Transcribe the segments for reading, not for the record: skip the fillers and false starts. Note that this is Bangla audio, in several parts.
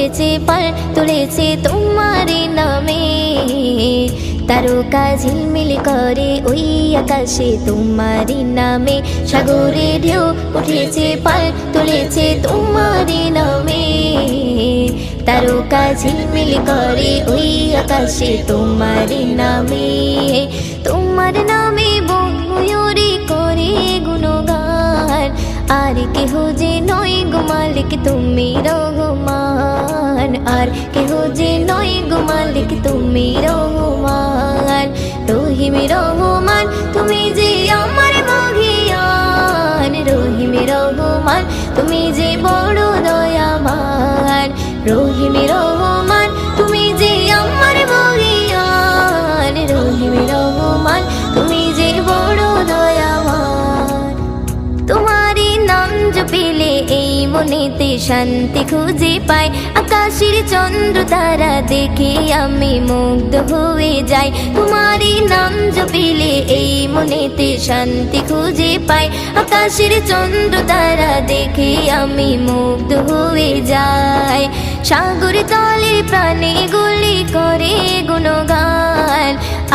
উঠেছে পাল তুলেছে তোমার নামে। তারকা ঝিলমিল করে ওই আকাশে তোমার নামে, সাগরে ঢেউ উঠেছে পাল তুলেছে তোমার নামে। তারকা ঝিলমিল করে ওই আকাশে তোমার নামে। তোমার নামে বন ময়ূরী করে গুণগান, আর কেহ যে নয় গো মালিক তুমি রহমান, আর কেহ যে নয় গো মালিক তুমি রহমান। রহিম রহমান তুমি যে আমার মহিয়ান, রহিম রহমান তুমি যে বড় দয়াবান। রহিম রহমান তুমি যে আমার মহিয়ান, রহিম রহমান তুমি যে বড় দয়াবান। তোমারই নাম জপিলে এই মনেতে শান্তি খুঁজে পাই, আকাশের চন্দ্র তারা দেখে আমি মুগ্ধ হয়ে যাই। তোমারই নাম জপিলে এই মনেতে শান্তি খুঁজে পাই, আকাশের চন্দ্র তারা দেখে আমি মুগ্ধ হয়ে যাই। সাগর তলে প্রাণে গুলি করে গুণগান,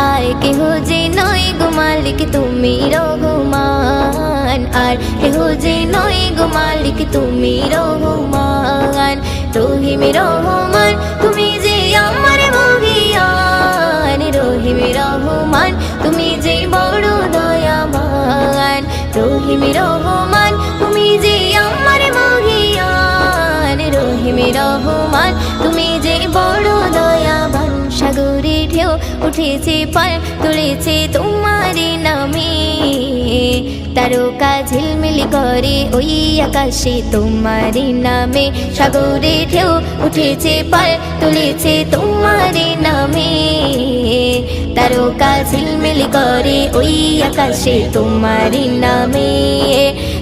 আর কেহ যে নয় গো মালিক তুমি রহমান, আর কেহ যে নয় গো মালিক তুমি রহমান। রহিম রহমান তুমি যে আমার মহিয়ান, রহিম রহমান তুমি যে বড় দয়াবান। রহিম রহমান তুমি যে আমার মহিয়ান, রহিম রহমান তুমি যে বড় দয়াবান। সাগরে ঢেউ উঠেছে পাল তুলেছে তোমার নামে, তারকা ঝিলমিল করে ওই আকাশে তোমার নামে। সাগরে ঢেউ উঠেছে পাল তুলেছে তোমার নামে, তারকা ঝিলমিল করে ওই আকাশে তোমার নামে।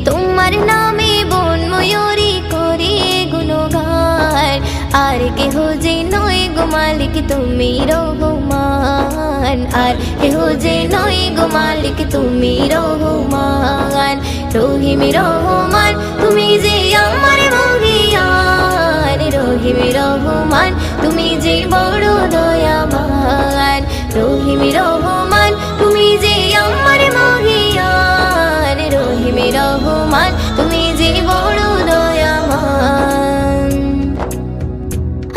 তোমার নামে বন ময়ূরী করে গুণগান, আর কেহ যে নয় গো মালিক তুমি রহমান, আর কেহ যে নয় গো মালিক তুমি রহমান। রহিম রহমান তুমি যে আমার মহিয়ান, রহিম রহমান তুমি যে বড় দয়াবান। রহিম রহমান তুমি যে আমার মহিয়ান, রহিম রহমান তুমি যে বড় দয়াবান।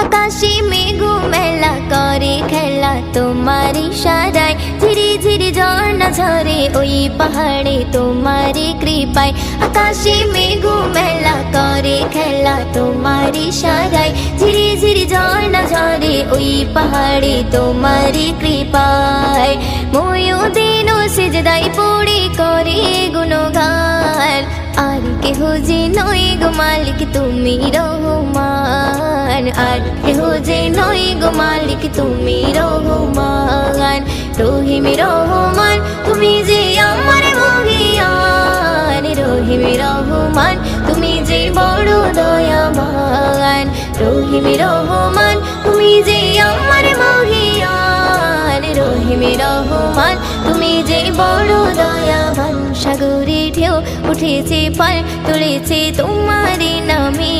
আকাশে মেঘ মেলা করে খেলা তোমার ইশারায়, ধীরে ধীরে ঝর্ণা ঝরে ওই পাহাড়ে তোমার কৃপায়। আকাশে মেঘ মেলা করে খেলা তোমার ইশারায়, ধীরে ধীরে ঝর্ণা ঝরে ওই পাহাড়ে তোমার কৃপায়। ময়ূদিন সিজদায় পড়ে করে গুণগান, আর কেহ যে নয় গো মালিক তুমি রহমান, আর কেহ যে নয় গো মালিক তুমি রহমান। রহিম রহমান তুমি যে আমার মহিয়ান, রহিম রহমান তুমি যে বড় দয়াবান। রহিম রহমান তুমি যে আমার মহিয়ান, রহিম রহমান তুমি যে বড় দয়াবান। সাগরে ঢেউ উঠেছে পাল তুলেছে তোমার নামে,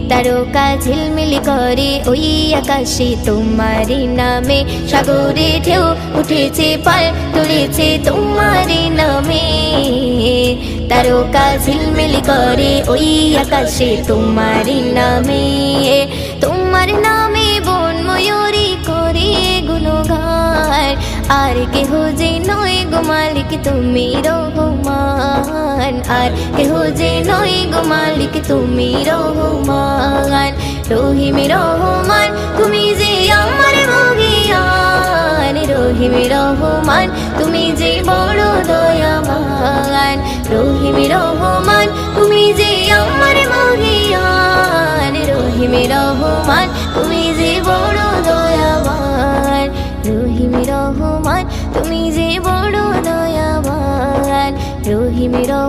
তারকা ঝিলমিল করে ওই আকাশে তোমার নামে। সাগরে ঢেউ উঠেছে পাল তুলেছে তোমার নামে, তারকা ঝিলমিল করে ওই আকাশে তোমার নামে। তোমার নামে বন ময়ূরী করে গুণগান, আর কেহ যে নয় গো মালিক তুমি রহমান, আর কেহ যে নয় গো মালিক তুমি রহমান। রহিম রহমান তুমি যে আমার মহিয়ান, রহিম রহমান তুমি যে বড় দয়াবান। রহিম রহমান তুমি যে আমার মহিয়ান, রহিম রহমান তুমি যে বড় দয়াবান। রহিম রহমান তুমি যে বড় দয়াবান। রহিম রহমান।